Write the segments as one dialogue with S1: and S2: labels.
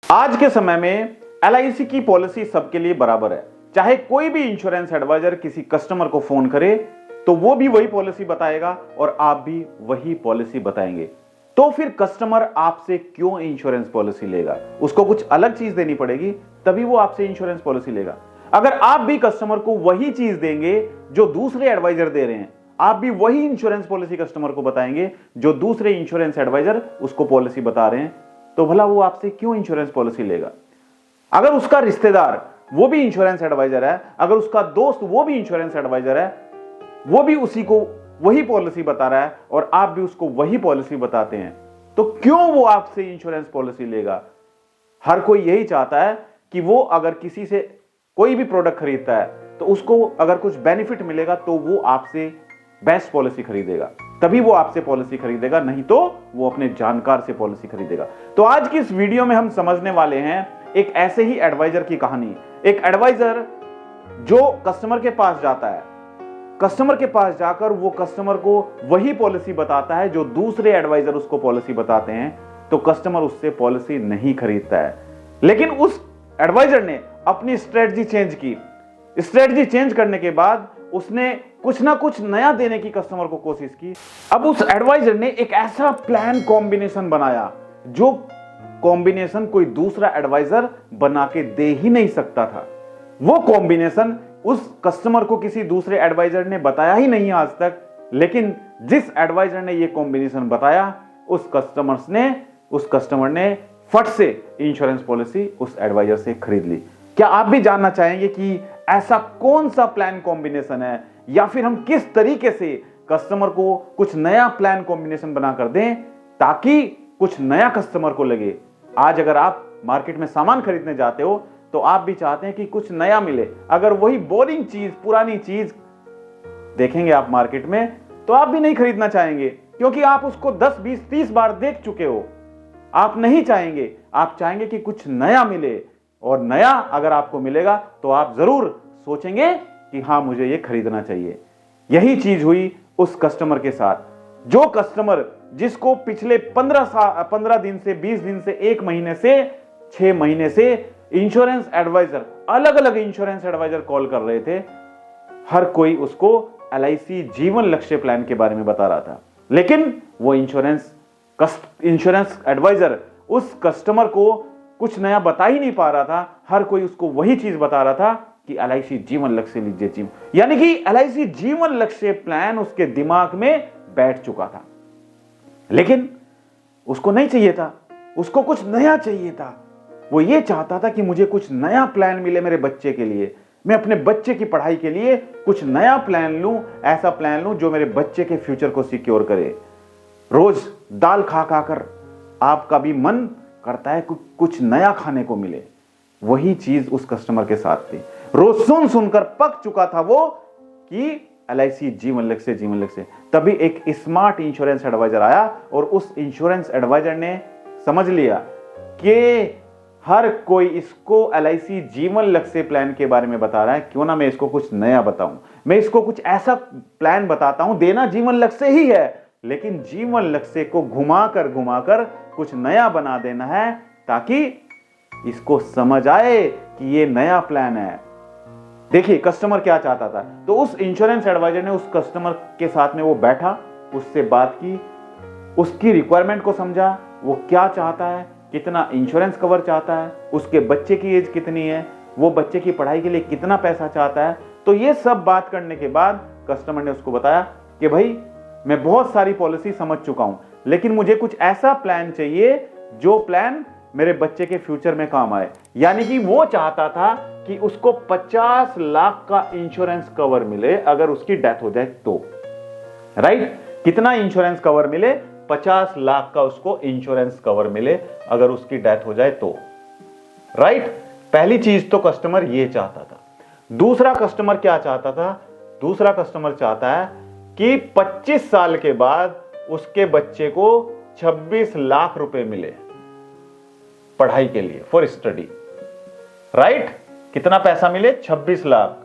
S1: आज के समय में LIC की पॉलिसी सबके लिए बराबर है। चाहे कोई भी इंश्योरेंस एडवाइजर किसी कस्टमर को फोन करे तो वो भी वही पॉलिसी बताएगा और आप भी वही पॉलिसी बताएंगे। तो फिर कस्टमर आपसे क्यों इंश्योरेंस पॉलिसी लेगा? उसको कुछ अलग चीज देनी पड़ेगी तभी वो आपसे इंश्योरेंस पॉलिसी लेगा। अगर आप भी कस्टमर को वही चीज देंगे जो दूसरे एडवाइजर दे रहे हैं, आप भी वही इंश्योरेंस पॉलिसी कस्टमर को बताएंगे जो दूसरे इंश्योरेंस एडवाइजर उसको पॉलिसी बता रहे हैं, तो भला वो आपसे क्यों इंश्योरेंस पॉलिसी लेगा? अगर उसका रिश्तेदार वो भी इंश्योरेंस एडवाइजर है, अगर उसका दोस्त वो भी इंश्योरेंस एडवाइजर है, वो भी उसी को वही पॉलिसी बता रहा है और आप भी उसको वही पॉलिसी बताते हैं, तो क्यों वो आपसे इंश्योरेंस पॉलिसी लेगा? हर कोई यही चाहता है कि वो अगर किसी से कोई भी प्रोडक्ट खरीदता है तो उसको अगर कुछ बेनिफिट मिलेगा तो वो आपसे बेस्ट पॉलिसी खरीदेगा, तभी वो आपसे पॉलिसी खरीदेगा, नहीं तो वो अपने जानकार से पॉलिसी खरीदेगा। तो आज की इस वीडियो में हम समझने वाले हैं एक ऐसे ही एडवाइजर की कहानी। एक एडवाइजर जो कस्टमर के पास जाता है, कस्टमर के पास जाकर वो कस्टमर को वही पॉलिसी बताता है जो दूसरे एडवाइजर उसको पॉलिसी बताते हैं, तो कस्टमर उससे पॉलिसी नहीं खरीदता है। लेकिन उस एडवाइजर ने अपनी स्ट्रेटजी चेंज की। स्ट्रेटजी चेंज करने के बाद उसने कुछ ना कुछ नया देने की कस्टमर को कोशिश की। अब उस एडवाइजर ने एक ऐसा प्लान कॉम्बिनेशन बनाया जो कॉम्बिनेशन कोई दूसरा एडवाइजर बना के दे ही नहीं सकता था। वो कॉम्बिनेशन उस कस्टमर को किसी दूसरे एडवाइजर ने बताया ही नहीं आज तक, लेकिन जिस एडवाइजर ने ये कॉम्बिनेशन बताया उस कस्टमर ने फट से इंश्योरेंस पॉलिसी उस एडवाइजर से खरीद ली। क्या आप भी जानना चाहेंगे कि ऐसा कौन सा प्लान कॉम्बिनेशन है, या फिर हम किस तरीके से कस्टमर को कुछ नया प्लान कॉम्बिनेशन बनाकर दें ताकि कुछ नया कस्टमर को लगे? आज अगर आप मार्केट में सामान खरीदने जाते हो तो आप भी चाहते हैं कि कुछ नया मिले। अगर वही बोरिंग चीज, पुरानी चीज देखेंगे आप मार्केट में तो आप भी नहीं खरीदना चाहेंगे, क्योंकि आप उसको 10, 20, 30 बार देख चुके हो। आप नहीं चाहेंगे, आप चाहेंगे कि कुछ नया मिले, और नया अगर आपको मिलेगा तो आप जरूर सोचेंगे कि हां, मुझे ये खरीदना चाहिए। यही चीज हुई उस कस्टमर के साथ। जो कस्टमर जिसको पिछले 15 दिन से, 20 दिन से, 1 महीने से, 6 महीने से इंश्योरेंस एडवाइजर, अलग अलग इंश्योरेंस एडवाइजर कॉल कर रहे थे, हर कोई उसको LIC जीवन लक्ष्य प्लान के बारे में बता रहा था, लेकिन वो इंश्योरेंस एडवाइजर उस कस्टमर को कुछ नया बता ही नहीं पा रहा था। हर कोई उसको वही चीज बता रहा था कि LIC जीवन लक्ष्य लीजिए, यानी कि LIC जीवन लक्ष्य प्लान उसके दिमाग में बैठ चुका था, लेकिन उसको नहीं चाहिए था, उसको कुछ नया चाहिए था। वो ये चाहता था कि मुझे कुछ नया प्लान मिले मेरे बच्चे के लिए, मैं अपने बच्चे की पढ़ाई के लिए कुछ नया प्लान लूं, ऐसा प्लान लूं जो मेरे बच्चे के फ्यूचर को सिक्योर करे। रोज दाल खा खाकर आपका भी मन करता है कुछ नया खाने को मिले, वही चीज उस कस्टमर के साथ थी। रोज सुनकर पक चुका था वो कि LIC जीवन लक्ष्य। तभी एक स्मार्ट इंश्योरेंस एडवाइजर आया और उस इंश्योरेंस एडवाइजर ने समझ लिया कि हर कोई इसको LIC जीवन लक्ष्य प्लान के बारे में बता रहा है, क्यों ना मैं इसको कुछ नया बताऊं। मैं इसको कुछ ऐसा प्लान बताता हूं, देना जीवन लक्ष्य ही है, लेकिन जीवन लक्ष्य को घुमाकर कुछ नया बना देना है ताकि इसको समझ आए कि ये नया प्लान है। देखिए कस्टमर क्या चाहता था, तो उस इंश्योरेंस एडवाइजर ने उस कस्टमर के साथ में वो बैठा, उससे बात की, उसकी रिक्वायरमेंट को समझा, वो क्या चाहता है, कितना इंश्योरेंस कवर चाहता है, उसके बच्चे की एज कितनी है, वो बच्चे की पढ़ाई के लिए कितना पैसा चाहता है। तो ये सब बात करने के बाद कस्टमर ने उसको बताया कि भाई मैं बहुत सारी पॉलिसी समझ चुका हूं, लेकिन मुझे कुछ ऐसा प्लान चाहिए जो प्लान मेरे बच्चे के फ्यूचर में काम आए। यानी कि वो चाहता था कि उसको 50 लाख का इंश्योरेंस कवर मिले अगर उसकी डेथ हो जाए तो। राइट? कितना इंश्योरेंस कवर मिले? 50 लाख का उसको इंश्योरेंस कवर मिले अगर उसकी डेथ हो जाए तो। राइट? पहली चीज तो कस्टमर ये चाहता था। दूसरा कस्टमर क्या चाहता था? दूसरा कस्टमर चाहता है कि 25 साल के बाद उसके बच्चे को 26 लाख रुपए मिले पढ़ाई के लिए, फॉर स्टडी। राइट? कितना पैसा मिले? 26 लाख।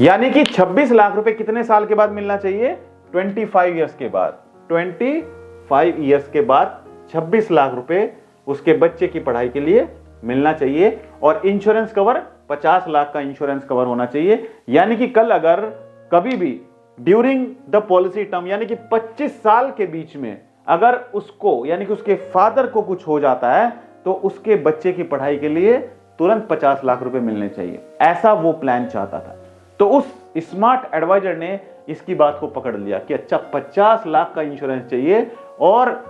S1: यानी कि 26 लाख रुपए कितने साल के बाद मिलना चाहिए? 25 ईयर्स के बाद। 25 ईयर्स के बाद 26 लाख रुपए उसके बच्चे की पढ़ाई के लिए मिलना चाहिए और इंश्योरेंस कवर 50 लाख का इंश्योरेंस कवर होना चाहिए। यानी कि कल अगर कभी भी ड्यूरिंग द पॉलिसी टर्म यानी कि 25 साल के बीच में अगर उसको यानी कि उसके फादर को कुछ हो जाता है तो उसके बच्चे की पढ़ाई के लिए तुरंत 50 लाख रुपए मिलने चाहिए, ऐसा वो प्लान चाहता था। तो उस स्मार्ट एडवाइजर ने इसकी बात को पकड़ लिया कि अच्छा 50 लाख का इंश्योरेंस चाहिए और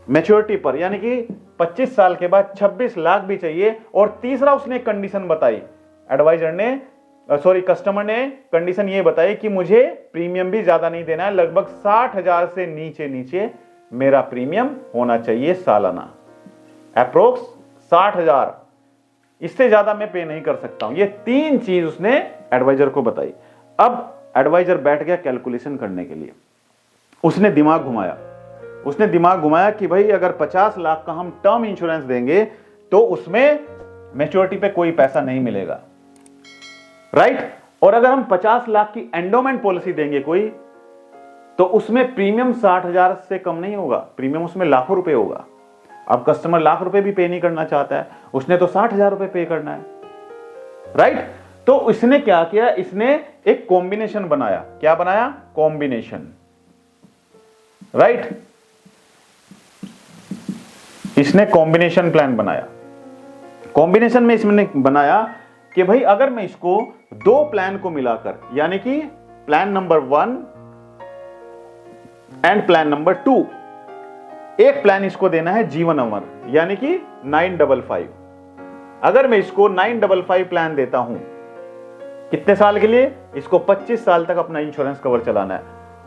S1: मैच्योरिटी पर यानी कि 25 साल के बाद 26 लाख भी चाहिए। और तीसरा उसने कंडीशन बताई, एडवाइजर ने कस्टमर ने कंडीशन ये बताई कि मुझे प्रीमियम भी ज्यादा नहीं देना है, लगभग 60,000 से नीचे नीचे मेरा प्रीमियम होना चाहिए सालाना, अप्रोक्स 60,000, इससे ज्यादा मैं पे नहीं कर सकता हूं। ये 3 चीज उसने एडवाइजर को बताई। अब एडवाइजर बैठ गया कैलकुलेशन करने के लिए, उसने दिमाग घुमाया कि भाई अगर 50 लाख का हम टर्म इंश्योरेंस देंगे तो उसमें मैच्योरिटी पे कोई पैसा नहीं मिलेगा, राइट। और अगर हम 50 लाख की एंडोमेंट पॉलिसी देंगे कोई तो उसमें प्रीमियम 60,000 से कम नहीं होगा, प्रीमियम उसमें लाखों रुपए होगा। अब कस्टमर लाख रुपए भी पे नहीं करना चाहता है, उसने तो 60,000 रुपए पे करना है, राइट। तो इसने क्या किया, इसने एक कॉम्बिनेशन बनाया। क्या बनाया? Combination, right. इसने कॉम्बिनेशन प्लान बनाया। कॉम्बिनेशन में इसने बनाया कि भाई अगर मैं इसको 2 प्लान को मिलाकर यानी कि plan number 1 and plan number 2, एक प्लान इसको देना है जीवन अमर यानी कि 955। अगर मैं इसको 955 प्लान देता हूं, कितने साल के लिए? इसको 25 साल तक अपना इंश्योरेंस कवर चलाना है,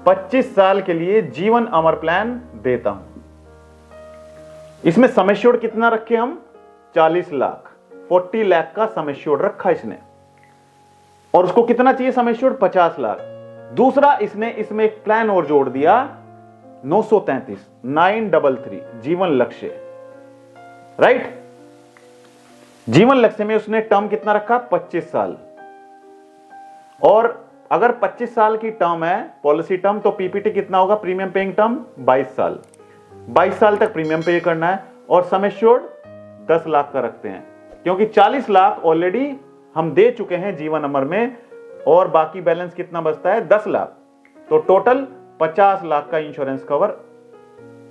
S1: 25 साल के लिए जीवन अमर प्लान देता हूं। इसमें सम एश्योर्ड कितना रखे हम? 40 लाख, 40 लाख का सम एश्योर्ड रखा इसने। और उसको कितना चाहिए सम एश्योर्ड? 50 लाख। दूसरा इसने इसमें एक प्लान और जोड़ दिया, 933, 933 जीवन लक्ष्य, राइट। जीवन लक्ष्य में उसने टर्म कितना रखा? 25 साल। और अगर 25 साल की टर्म है पॉलिसी टर्म तो पीपीटी कितना होगा? प्रीमियम पेइंग टर्म 22 साल, 22 साल तक प्रीमियम पे करना है। और सम एश्योर्ड 10 लाख का रखते हैं क्योंकि 40 लाख ऑलरेडी हम दे चुके हैं जीवन अमर में और बाकी बैलेंस कितना बचता है? 10 लाख। तो टोटल 50 लाख का इंश्योरेंस कवर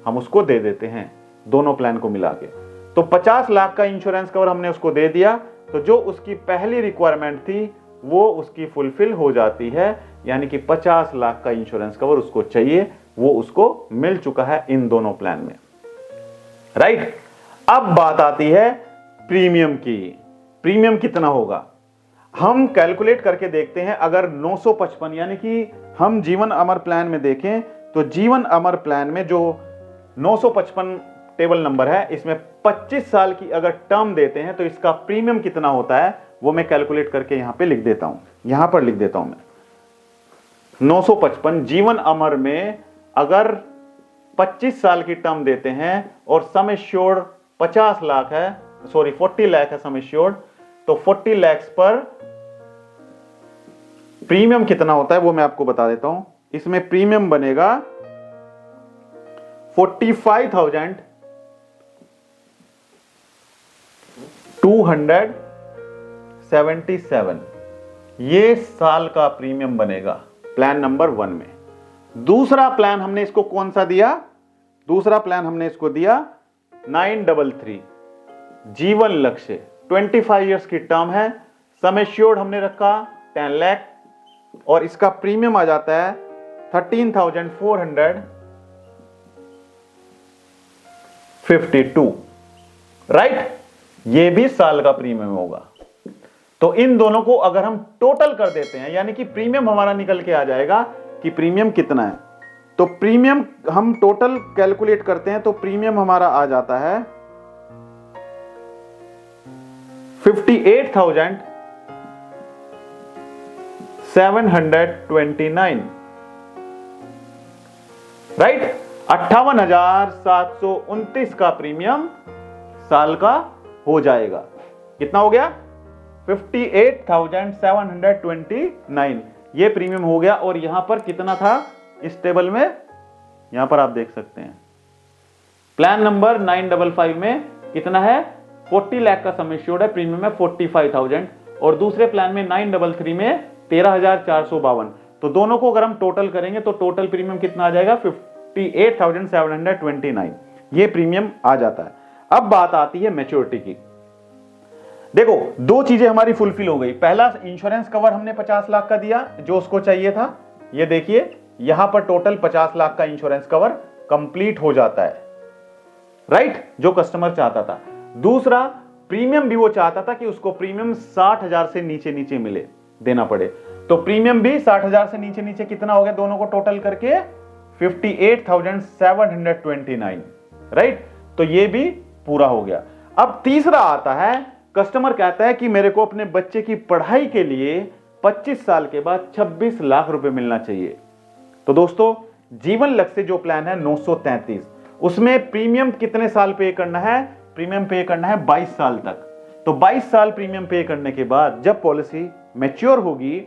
S1: हम उसको दे देते हैं दोनों प्लान को मिला के। तो 50 लाख का इंश्योरेंस कवर हमने उसको दे दिया, तो जो उसकी पहली रिक्वायरमेंट थी वो उसकी फुलफिल हो जाती है, यानी कि 50 लाख का इंश्योरेंस कवर उसको चाहिए, वो उसको मिल चुका है इन दोनों प्लान में, राइट। अब बात आती है प्रीमियम की। प्रीमियम कितना होगा हम कैलकुलेट करके देखते हैं। अगर 955 यानी कि हम जीवन अमर प्लान में देखें तो जीवन अमर प्लान में जो 955 टेबल नंबर है, इसमें 25 साल की अगर टर्म देते हैं तो इसका प्रीमियम कितना होता है वो मैं कैलकुलेट करके यहां पे लिख देता हूं। यहां पर लिख देता हूं मैं 955 जीवन अमर में अगर 25 साल की टर्म देते हैं और सम एश्योर्ड 50 लाख है, सॉरी 40 लाख है सम एश्योर्ड, तो 40 लाख पर प्रीमियम कितना होता है वो मैं आपको बता देता हूं। इसमें प्रीमियम बनेगा 45,277, ये साल का प्रीमियम बनेगा प्लान नंबर 1 में। दूसरा प्लान हमने इसको कौन सा दिया? दूसरा प्लान हमने इसको दिया 933 जीवन लक्ष्य, 25 इयर्स की टर्म है, सम एश्योर्ड हमने रखा 10 लाख और इसका प्रीमियम आ जाता है 13,452, राइट। ये भी साल का प्रीमियम होगा। तो इन दोनों को अगर हम टोटल कर देते हैं, यानी कि प्रीमियम हमारा निकल के आ जाएगा कि प्रीमियम कितना है। तो प्रीमियम हम टोटल कैलकुलेट करते हैं तो प्रीमियम हमारा आ जाता है 58,729, राइट। 58,729 का प्रीमियम साल का हो जाएगा। कितना हो गया? 58,729 ये प्रीमियम हो गया। और यहां पर कितना था इस टेबल में? यहां पर आप देख सकते हैं प्लान नंबर 955 में कितना है, 40 लाख का सम एश्योर्ड है, प्रीमियम है 45,000, और दूसरे प्लान में 933 में 13,452। तो दोनों को अगर हम टोटल करेंगे तो टोटल प्रीमियम कितना आ जाएगा, 58,729, ये प्रीमियम आ जाता है। अब बात आती है मैच्योरिटी की। देखो दो चीजें हमारी फुलफिल हो गई। पहला, इंश्योरेंस कवर हमने 50 लाख का दिया जो उसको चाहिए था, ये देखिए यहां पर टोटल 50 लाख का इंश्योरेंस कवर कंप्लीट हो जाता है, राइट, जो कस्टमर चाहता था। दूसरा, प्रीमियम भी वो चाहता था कि उसको प्रीमियम 60,000 से नीचे नीचे मिले, देना पड़े, तो प्रीमियम भी 60,000 से नीचे नीचे कितना हो गया, दोनों को टोटल करके 58,729, राइट, तो ये भी पूरा हो गया। अब तीसरा आता है, कस्टमर कहता है कि मेरे को अपने बच्चे की पढ़ाई के लिए 25 साल के बाद 26 लाख रुपए मिलना चाहिए। तो दोस्तों, जीवन लक्ष्य जो प्लान है 933, उसमें प्रीमियम कितने साल पे करना है, प्रीमियम पे करना है 22 साल तक। तो 22 साल प्रीमियम पे करने के बाद जब पॉलिसी मैच्योर होगी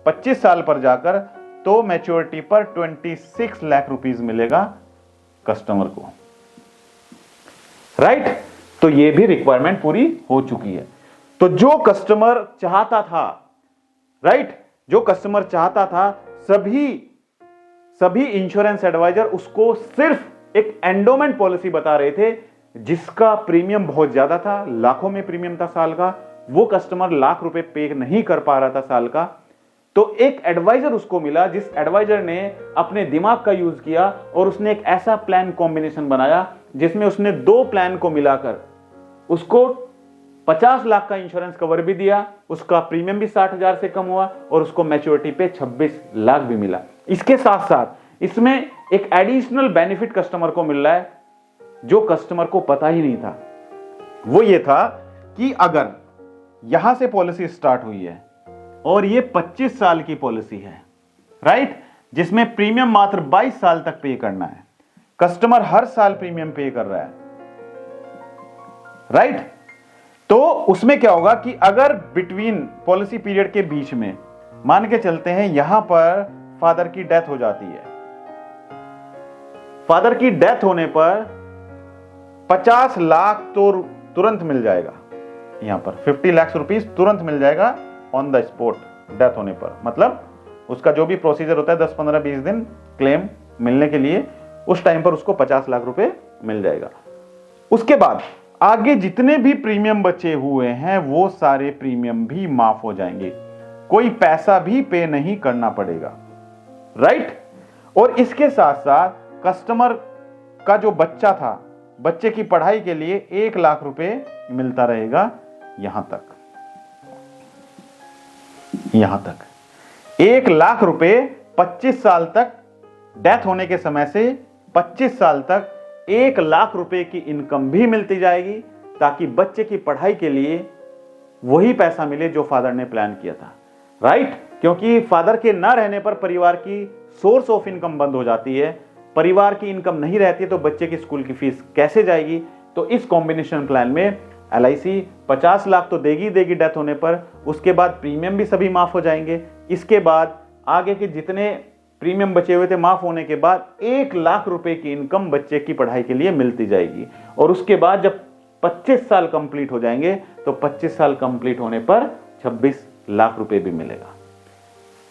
S1: 25 साल पर जाकर, तो मैच्योरिटी पर 26 लाख रुपीस मिलेगा कस्टमर को, राइट। तो ये भी रिक्वायरमेंट पूरी हो चुकी है। तो जो कस्टमर चाहता था, राइट, जो कस्टमर चाहता था, सभी इंश्योरेंस एडवाइजर उसको सिर्फ एक एंडोमेंट पॉलिसी बता रहे थे जिसका प्रीमियम बहुत ज्यादा था, लाखों में प्रीमियम था साल का, वो कस्टमर लाख रुपए पे नहीं कर पा रहा था साल का। तो एक एडवाइजर उसको मिला जिस एडवाइजर ने अपने दिमाग का यूज किया और उसने एक ऐसा प्लान कॉम्बिनेशन बनाया जिसमें उसने दो प्लान को मिलाकर उसको 50 लाख का इंश्योरेंस कवर भी दिया, उसका प्रीमियम भी 60,000 से कम हुआ और उसको मैच्योरिटी पे 26 लाख भी मिला। इसके साथ साथ इसमें एक एडिशनल बेनिफिट कस्टमर को मिल रहा है जो कस्टमर को पता ही नहीं था। वो ये था कि अगर यहां से पॉलिसी स्टार्ट हुई है और ये 25 साल की पॉलिसी है, राइट, जिसमें प्रीमियम मात्र 22 साल तक पे करना है, कस्टमर हर साल प्रीमियम पे कर रहा है, राइट, तो उसमें क्या होगा कि अगर बिटवीन पॉलिसी पीरियड के बीच में मान के चलते हैं यहां पर फादर की डेथ हो जाती है, फादर की डेथ होने पर 50 लाख तो तुरंत मिल जाएगा, यहां पर 50 लाख रुपीस तुरंत मिल जाएगा ऑन द स्पॉट डेथ होने पर। मतलब उसका जो भी प्रोसीजर होता है 10, 15, 20 दिन क्लेम मिलने के लिए, उस टाइम पर उसको 50 लाख रुपए मिल जाएगा। उसके बाद आगे जितने भी प्रीमियम बचे हुए हैं वो सारे प्रीमियम भी माफ हो जाएंगे, कोई पैसा भी पे नहीं करना पड़ेगा, राइट। और इसके साथ साथ कस्टमर का जो बच्चा था, बच्चे की पढ़ाई के लिए 1 लाख रुपए मिलता रहेगा, यहां तक 1 लाख रुपए 25 साल तक, डेथ होने के समय से 25 साल तक 1 लाख रुपए की इनकम भी मिलती जाएगी, ताकि बच्चे की पढ़ाई के लिए वही पैसा मिले जो फादर ने प्लान किया था, राइट। क्योंकि फादर के ना रहने पर परिवार की सोर्स ऑफ इनकम बंद हो जाती है, परिवार की इनकम नहीं रहती है तो बच्चे की स्कूल की फीस कैसे जाएगी। तो इस कॉम्बिनेशन प्लान में LIC 50 लाख तो देगी डेथ होने पर, उसके बाद प्रीमियम भी सभी माफ हो जाएंगे। इसके बाद आगे के जितने प्रीमियम बचे हुए थे माफ होने के बाद 1 लाख रुपए की इनकम बच्चे की पढ़ाई के लिए मिलती जाएगी। और उसके बाद जब 25 साल कंप्लीट हो जाएंगे तो 25 साल कंप्लीट होने पर 26 लाख रुपए भी मिलेगा।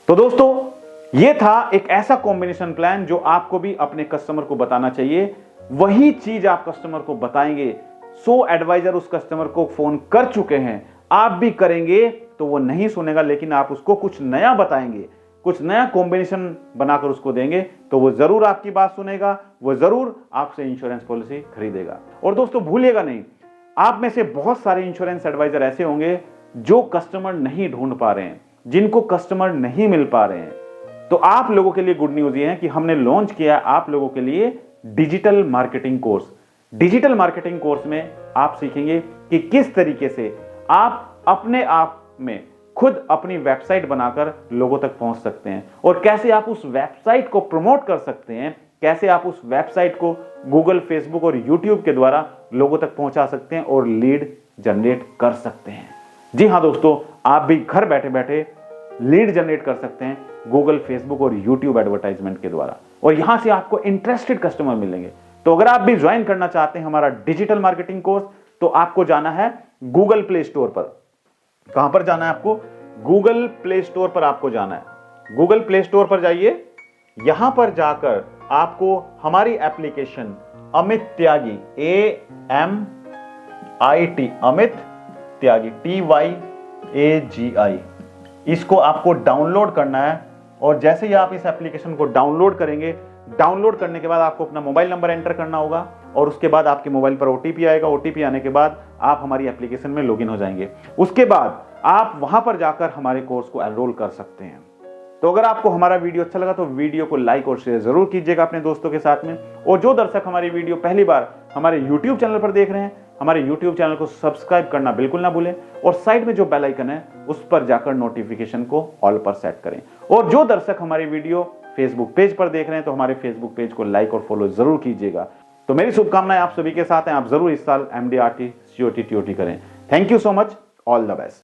S1: तो दोस्तों, यह था एक ऐसा कॉम्बिनेशन प्लान जो आपको भी अपने कस्टमर को बताना चाहिए। वही चीज आप कस्टमर को बताएंगे। 100 एडवाइजर उस कस्टमर को फोन कर चुके हैं, आप भी करेंगे तो वो नहीं सुनेगा, लेकिन आप उसको कुछ नया बताएंगे, कुछ नया कॉम्बिनेशन बनाकर उसको देंगे तो वो जरूर आपकी बात सुनेगा, वो जरूर आपसे इंश्योरेंस पॉलिसी खरीदेगा। और दोस्तों भूलिएगा नहीं, आप में से बहुत सारे इंश्योरेंस एडवाइजर ऐसे होंगे जो कस्टमर नहीं ढूंढ पा रहे हैं, जिनको कस्टमर नहीं मिल पा रहे हैं। तो आप लोगों के लिए गुड न्यूज ये है कि हमने लॉन्च किया आप लोगों के लिए digital marketing course. Digital marketing course में आप सीखेंगे कि किस तरीके से आप अपने आप में खुद अपनी वेबसाइट बनाकर लोगों तक पहुंच सकते हैं और कैसे आप उस वेबसाइट को प्रमोट कर सकते हैं, कैसे आप उस वेबसाइट को गूगल, फेसबुक और यूट्यूब के द्वारा लोगों तक पहुंचा सकते हैं और लीड जनरेट कर सकते हैं। जी हां दोस्तों, आप भी घर बैठे बैठे लीड जनरेट कर सकते हैं गूगल, फेसबुक और यूट्यूब एडवर्टाइजमेंट के द्वारा, और यहां से आपको इंटरेस्टेड कस्टमर मिलेंगे। तो अगर आप भी ज्वाइन करना चाहते हैं हमारा डिजिटल मार्केटिंग कोर्स, तो आपको जाना है गूगल प्ले स्टोर पर। कहां पर जाना है आपको? गूगल प्ले स्टोर पर आपको जाना है। गूगल प्ले स्टोर पर जाइए। यहां पर जाकर आपको हमारी एप्लीकेशन अमित त्यागी, AMIT, अमित त्यागी, TYAGI, इसको आपको डाउनलोड करना है। और जैसे ही आप इस एप्लीकेशन को डाउनलोड करेंगे, डाउनलोड करने के बाद आपको अपना मोबाइल नंबर एंटर करना होगा और उसके बाद आपके मोबाइल पर OTP आएगा। OTP आने के बाद आप हमारी एप्लीकेशन में लॉगिन हो जाएंगे। उसके बाद आप वहां पर जाकर हमारे कोर्स को एनरोल कर सकते हैं। तो अगर आपको हमारा वीडियो अच्छा लगा तो वीडियो को लाइक और शेयर जरूर कीजिएगा अपने दोस्तों के साथ में। और जो दर्शक हमारी वीडियो पहली बार हमारे YouTube चैनल पर देख रहे हैं, हमारे YouTube चैनल को सब्सक्राइब करना बिल्कुल ना भूलें और साइड में जो बेल आइकन है उस पर जाकर नोटिफिकेशन को ऑल पर सेट करें। और जो दर्शक हमारी वीडियो फेसबुक पेज पर देख रहे हैं तो हमारे फेसबुक पेज को लाइक और फॉलो जरूर कीजिएगा। तो मेरी शुभकामनाएं आप सभी के साथ हैं। आप जरूर इस साल MDRT COT TOT करें। Thank you so much. All the best.